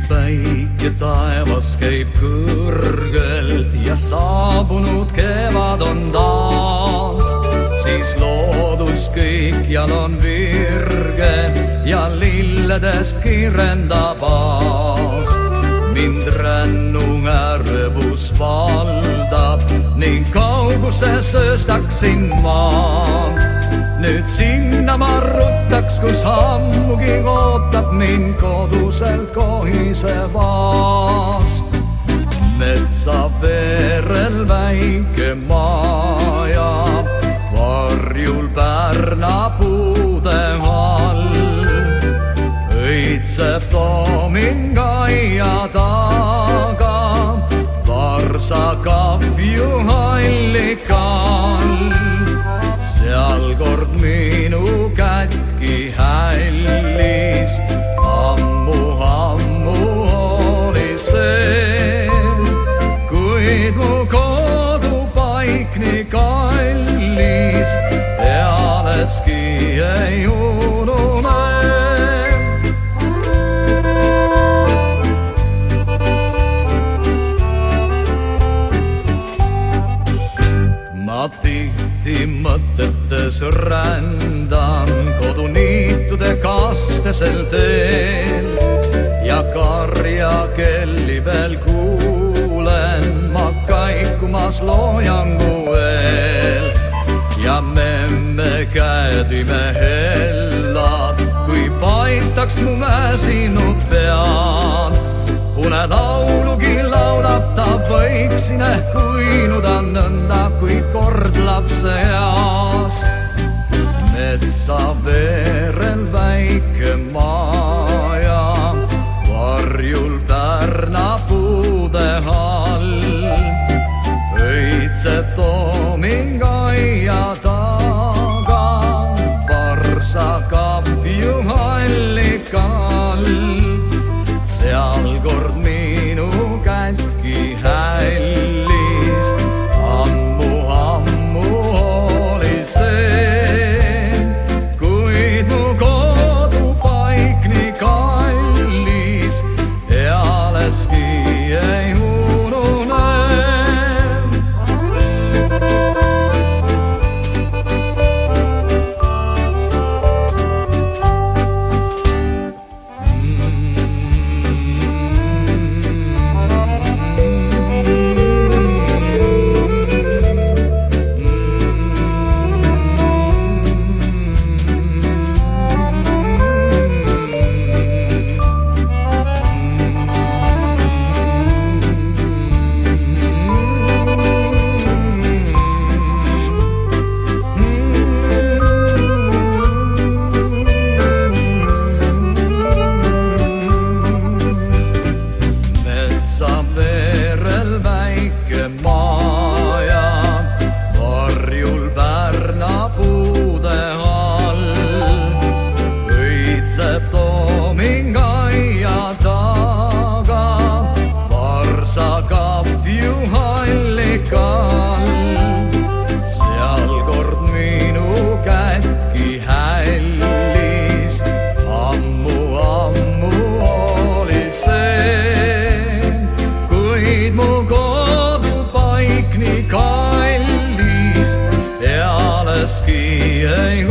Päike taevas käib kõrgel ja saabunud kevad on taas, siis loodus kõikjal on virge ja lilledest kirendab aast. Mind rännu ärevus valdab ning kauguses ööstaksin ma. Nüüd sinna ma ruttaks, kus ammugi ootab mind kodusel kohisev aas. Metsa veerel väike maja, varjul Pärna puude all. Õitseb tooming aia taga, varsakapju hallikal. Seal kord minu kätki hällis, ammu oli see, kuid mu kodupaik nii kallis, ealeski ei unune. Ma tihti mõtetes rändan koduniitude kastesel teel ja karjakelli veel kuulen ma kaikumas loojangu eel. Ja memme käed imehellad, kui paitaks mu väsinud pead. Unelaulugi laulab ta, võiksin ehk uinuda nõnda kui kord lapse eas. Metsa veerel väike maja, varjul Pärna puude all. Õitseb tooming aia taga, varsakapju hallikal. Seal kord minu kätki hällis, ammu oli see, kuid mu kodupaik nii kallis, ealeski ei unune. Tooming aia taga, varsakapju hallikal. Seal kord minu kätki hällis, ammu oli see, kuid mu kodupaik nii kallis, ealeski ei